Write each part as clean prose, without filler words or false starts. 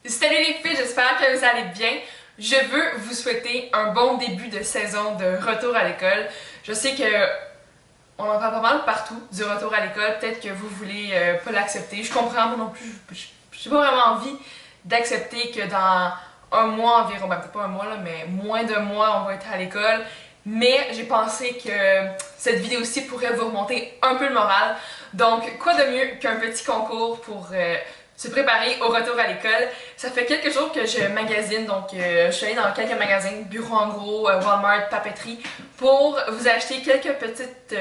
Salut les filles, j'espère que vous allez bien. Je veux vous souhaiter un bon début de saison de retour à l'école. Je sais que on en parle pas mal partout du retour à l'école. Peut-être que vous voulez pas l'accepter. Je comprends, moi non plus. J'ai pas vraiment envie d'accepter que dans un mois environ, ben peut-être pas un mois là, mais moins d'un mois, on va être à l'école. Mais j'ai pensé que cette vidéo-ci pourrait vous remonter un peu le moral. Donc, quoi de mieux qu'un petit concours pour se préparer au retour à l'école. Ça fait quelques jours que je magasine, donc je suis allée dans quelques magasins, Bureau en gros, Walmart, papeterie, pour vous acheter quelques petites...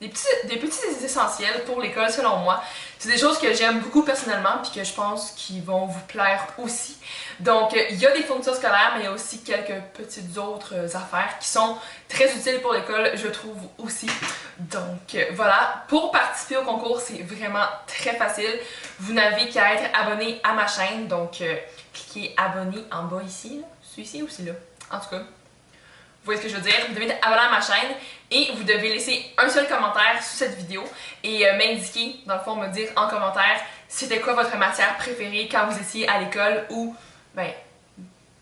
des petits essentiels pour l'école selon moi. C'est des choses que j'aime beaucoup personnellement puis que je pense qu'ils vont vous plaire aussi. Donc il y a des fournitures scolaires mais il y a aussi quelques petites autres affaires qui sont très utiles pour l'école, je trouve aussi. Donc voilà, pour participer au concours c'est vraiment très facile. Vous n'avez qu'à être abonné à ma chaîne, donc cliquez abonné en bas ici, là. Celui-ci ou celui-là, en tout cas. Vous voyez ce que je veux dire? Vous devez être abonné à ma chaîne et vous devez laisser un seul commentaire sous cette vidéo et m'indiquer, dans le fond, me dire en commentaire c'était quoi votre matière préférée quand vous étiez à l'école ou, ben,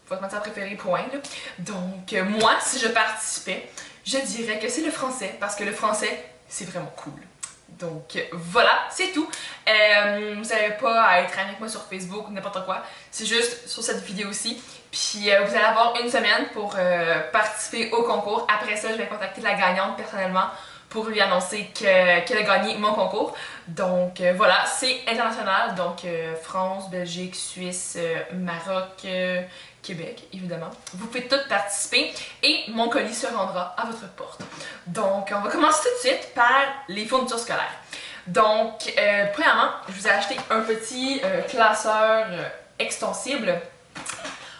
votre matière préférée, point. Là. Donc, moi, si je participais, je dirais que c'est le français parce que le français, c'est vraiment cool. Donc voilà, c'est tout. Vous n'avez pas à être avec moi sur Facebook ou n'importe quoi. C'est juste sur cette vidéo-ci. Puis vous allez avoir une semaine pour participer au concours. Après ça, je vais contacter la gagnante personnellement pour lui annoncer qu'elle a gagné mon concours. Donc voilà, c'est international. Donc France, Belgique, Suisse, Maroc, Québec, évidemment. Vous pouvez toutes participer et mon colis se rendra à votre porte. Donc, on va commencer tout de suite par les fournitures scolaires. Donc, premièrement, je vous ai acheté un petit classeur extensible.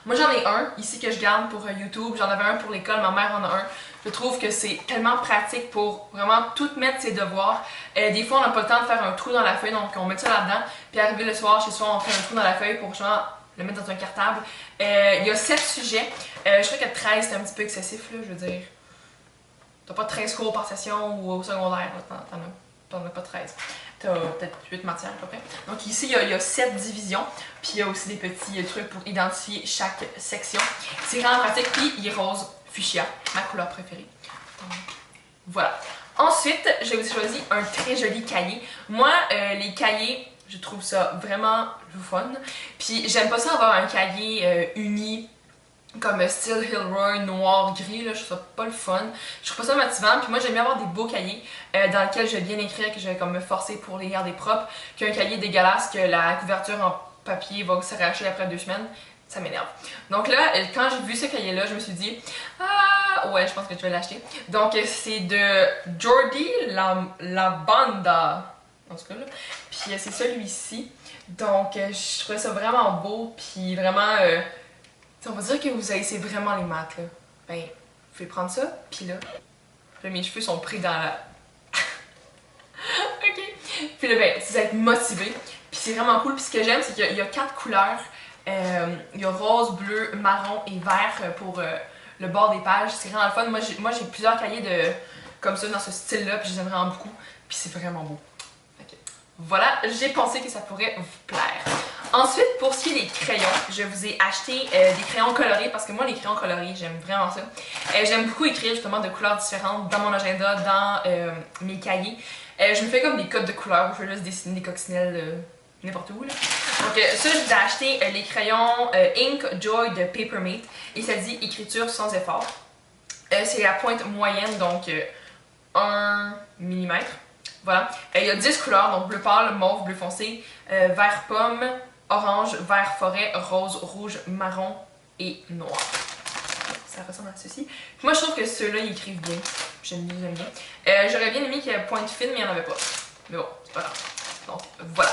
Moi, j'en ai un ici que je garde pour YouTube. J'en avais un pour l'école, ma mère en a un. Je trouve que c'est tellement pratique pour vraiment tout mettre ses devoirs. Des fois, on n'a pas le temps de faire un trou dans la feuille, donc on met ça là-dedans. Puis arrivé le soir, chez soi, on fait un trou dans la feuille pour justement le mettre dans un cartable. Il y a 7 sujets. Je crois que 13 c'est un petit peu excessif, là, je veux dire. T'as pas 13 cours par session ou au secondaire, t'en as pas 13. T'as peut-être 8 matières à peu près. Donc ici, il y a 7 divisions. Puis il y a aussi des petits trucs pour identifier chaque section. C'est vraiment pratique. Puis il est rose fuchsia, ma couleur préférée. Donc, voilà. Ensuite, j'ai aussi choisi un très joli cahier. Moi, les cahiers, je trouve ça vraiment fun. Puis j'aime pas ça avoir un cahier uni comme style Hilroy, noir, gris, là, je trouve ça pas le fun. Je trouve pas ça motivant, puis moi j'aime bien avoir des beaux cahiers dans lesquels je vais bien écrire, que je vais comme me forcer pour les garder propres, qu'un cahier dégueulasse, que la couverture en papier va s'arracher après 2 semaines, ça m'énerve. Donc là, quand j'ai vu ce cahier-là, je me suis dit, ah ouais, je pense que je vais l'acheter. Donc c'est de Jordi Labanda, en tout cas là. Puis c'est celui-ci. Donc je trouvais ça vraiment beau, puis vraiment... on va dire que vous haïssez vraiment les maths, là. Ben, vous pouvez prendre ça, puis là, mes cheveux sont pris dans la... ok. Puis là, ben, vous êtes motivé, puis c'est vraiment cool. Puis ce que j'aime, c'est qu'il y a 4 couleurs. Il y a rose, bleu, marron et vert pour le bord des pages. C'est vraiment le fun. Moi, j'ai plusieurs cahiers comme ça, dans ce style-là, puis je les aime vraiment beaucoup. Puis c'est vraiment beau. Okay. Voilà, j'ai pensé que ça pourrait vous plaire. Ensuite, pour ce qui est des crayons, je vous ai acheté des crayons colorés parce que moi, les crayons colorés, j'aime vraiment ça. J'aime beaucoup écrire justement de couleurs différentes dans mon agenda, dans mes cahiers. Je me fais comme des codes de couleurs où je vais juste dessiner des coccinelles n'importe où. Là. Donc ça, je vous ai acheté les crayons Ink Joy de Papermate et ça dit écriture sans effort. C'est la pointe moyenne, donc 1 mm. Voilà. Il y a 10 couleurs, donc bleu pâle, mauve, bleu foncé, vert pomme, orange, vert forêt, rose, rouge, marron et noir. Ça ressemble à ceci. Puis moi, je trouve que ceux-là, ils écrivent bien. J'aime bien, j'aime bien. J'aurais bien aimé qu'il y ait pointe fine, mais il n'y en avait pas. Mais bon, c'est pas grave. Donc, voilà.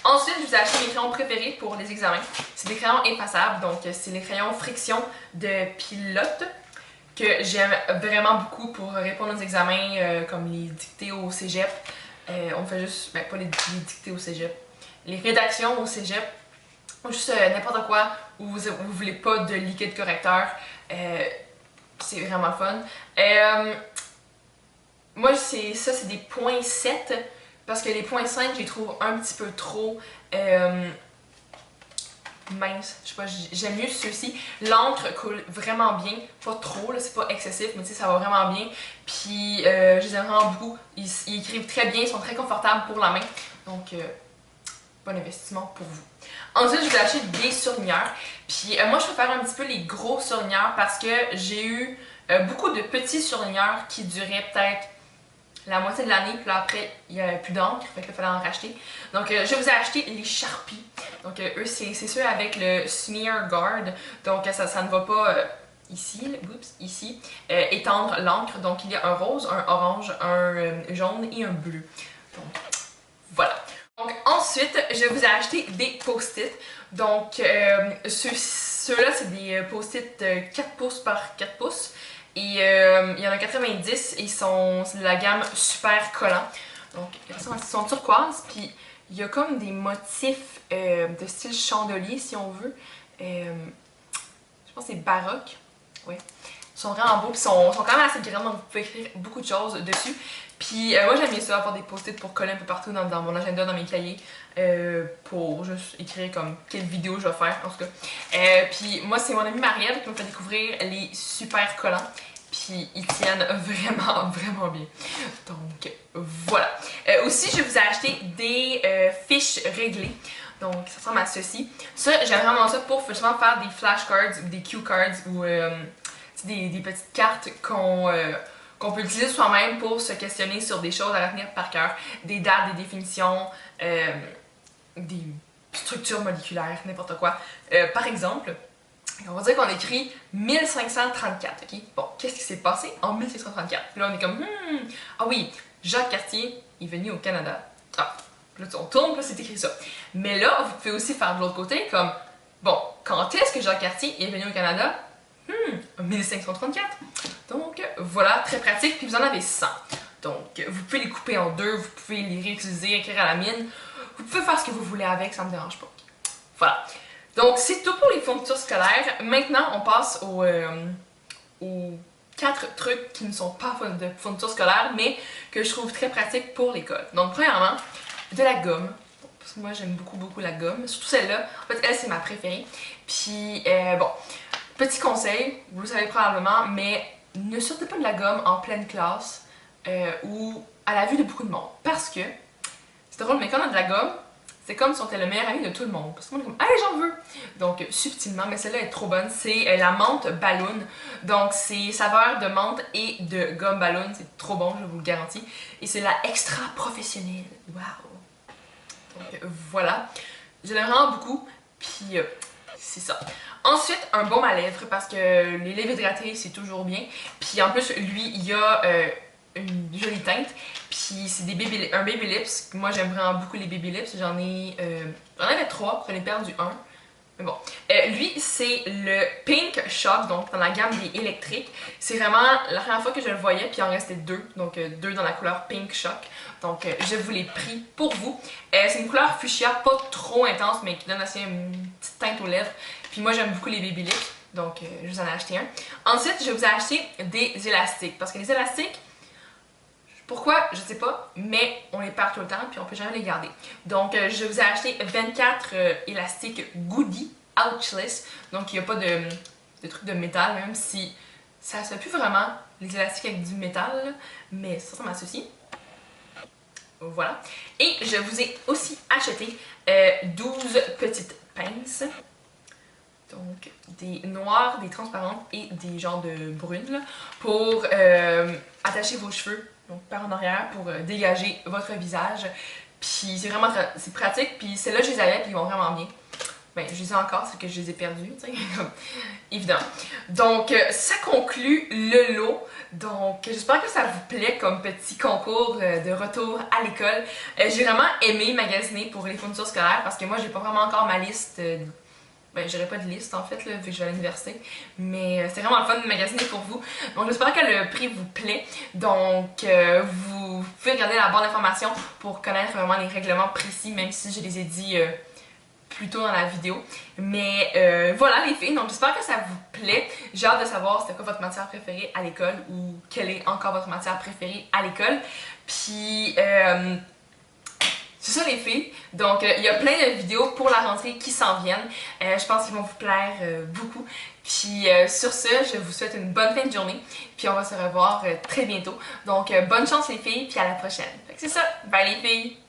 Ensuite, je vous ai acheté mes crayons préférés pour les examens. C'est des crayons effaçables, donc c'est les crayons friction de Pilote que j'aime vraiment beaucoup pour répondre aux examens comme les dictées au cégep. On fait juste, ben pas les dictées au cégep, les rédactions au cégep, ou juste n'importe quoi où vous voulez pas de liquide correcteur. C'est vraiment fun. Moi, c'est des points 7 parce que les points 5, je les trouve un petit peu trop minces. Je sais pas, j'aime mieux ceux-ci. L'encre coule vraiment bien, pas trop, là, c'est pas excessif, mais tu sais, ça va vraiment bien. Puis je les aime vraiment beaucoup. Ils écrivent très bien, ils sont très confortables pour la main. Donc, bon investissement pour vous. Ensuite, je vais acheter des surligneurs. Puis moi, je préfère un petit peu les gros surligneurs parce que j'ai eu beaucoup de petits surligneurs qui duraient peut-être la moitié de l'année, puis là après, il n'y avait plus d'encre, fait qu'il fallait en racheter. Donc je vous ai acheté les Sharpie. Donc eux, c'est ceux avec le Smear Guard. Donc ça ne va pas ici, oups, ici, étendre l'encre. Donc il y a un rose, un orange, un jaune et un bleu. Donc voilà. Donc ensuite, je vous ai acheté des post-it. Donc ceux-là, c'est des post-it 4 pouces par 4 pouces. Et il y en a 90 et c'est de la gamme super collant. Donc ils sont turquoise, puis il y a comme des motifs de style chandelier si on veut. Je pense que c'est baroque. Ouais. Ils sont vraiment beaux, puis ils sont quand même assez grands, donc vous pouvez écrire beaucoup de choses dessus. Puis moi j'aime bien ça, avoir des post-it pour coller un peu partout dans mon agenda, dans mes cahiers, pour juste écrire comme quelle vidéo je vais faire en tout cas. Puis moi c'est mon amie Marielle qui m'a fait découvrir les super collants. Puis ils tiennent vraiment, vraiment bien. Donc voilà. Aussi je vous ai acheté des fiches réglées. Donc ça ressemble à ceci. Ça j'aime vraiment ça pour justement faire des flashcards ou des cue cards ou des petites cartes qu'on peut utiliser soi-même pour se questionner sur des choses à retenir par cœur, des dates, des définitions, des structures moléculaires, n'importe quoi. Par exemple, on va dire qu'on écrit 1534, ok? Bon, qu'est-ce qui s'est passé en 1534? Puis là, on est comme, ah oui, Jacques Cartier est venu au Canada. Ah, là, on tourne, puis là, c'est écrit ça. Mais là, vous pouvez aussi faire de l'autre côté, comme, bon, quand est-ce que Jacques Cartier est venu au Canada? 1534. Donc voilà, très pratique, puis vous en avez 100. Donc vous pouvez les couper en deux, vous pouvez les réutiliser, écrire à la mine. Vous pouvez faire ce que vous voulez avec, ça me dérange pas. Voilà. Donc c'est tout pour les fournitures scolaires. Maintenant on passe aux 4 trucs qui ne sont pas de fournitures scolaires, mais que je trouve très pratiques pour l'école. Donc premièrement, de la gomme. Parce que moi j'aime beaucoup beaucoup la gomme, surtout celle-là. En fait elle c'est ma préférée. Puis bon, petit conseil, vous le savez probablement, mais ne sortez pas de la gomme en pleine classe ou à la vue de beaucoup de monde. Parce que, c'est drôle, mais quand on a de la gomme, c'est comme si on était le meilleur ami de tout le monde. Parce que tout le monde est comme, allez, j'en veux! Donc, subtilement, mais celle-là est trop bonne. C'est la menthe ballon. Donc, c'est saveur de menthe et de gomme ballon. C'est trop bon, je vous le garantis. Et c'est la extra professionnelle. Waouh! Donc, voilà. Je l'aime vraiment beaucoup. Puis, c'est ça. Ensuite, un baume à lèvres parce que les lèvres hydratées, c'est toujours bien. Puis en plus, lui, il y a une jolie teinte. Puis c'est un baby lips. Moi, j'aime vraiment beaucoup les baby lips. J'en avais 3, j'en ai perdu un. Mais bon. Lui, c'est le Pink Shock, donc dans la gamme des électriques. C'est vraiment la première fois que je le voyais, puis il en restait 2. Donc 2 dans la couleur Pink Shock. Donc je vous l'ai pris pour vous. C'est une couleur fuchsia, pas trop intense, mais qui donne assez une petite teinte aux lèvres. Puis moi j'aime beaucoup les baby lips, donc je vous en ai acheté un. Ensuite, je vous ai acheté des élastiques, parce que les élastiques, pourquoi, je sais pas, mais on les perd tout le temps, puis on peut jamais les garder. Donc je vous ai acheté 24 élastiques Goody Ouchless, donc il n'y a pas de truc de métal, même si ça se fait plus vraiment les élastiques avec du métal, là, mais ça ressemble à ceci. Voilà. Et je vous ai aussi acheté 12 petites pinces. Donc des noires, des transparentes et des genres de brunes là, pour attacher vos cheveux donc par en arrière pour dégager votre visage. Puis c'est vraiment c'est pratique. Puis celles-là je les avais puis ils vont vraiment bien. Ben, je les ai encore, c'est que je les ai perdus, tu sais, évidemment. Donc, ça conclut le lot. Donc, j'espère que ça vous plaît comme petit concours de retour à l'école. J'ai vraiment aimé magasiner pour les fournitures scolaires parce que moi, j'ai pas vraiment encore ma liste. Ben, j'aurais pas de liste en fait, là, vu que je vais à l'université. Mais c'est vraiment le fun de magasiner pour vous. Donc, j'espère que le prix vous plaît. Donc, vous pouvez regarder la barre d'informations pour connaître vraiment les règlements précis, même si je les ai dit plus tôt dans la vidéo. Mais voilà les filles, donc j'espère que ça vous plaît. J'ai hâte de savoir c'était quoi votre matière préférée à l'école ou quelle est encore votre matière préférée à l'école. Puis c'est ça les filles. Donc il y a plein de vidéos pour la rentrée qui s'en viennent. Je pense qu'ils vont vous plaire beaucoup. Puis sur ce, je vous souhaite une bonne fin de journée. Puis on va se revoir très bientôt. Donc bonne chance les filles, puis à la prochaine. Fait que c'est ça. Bye les filles!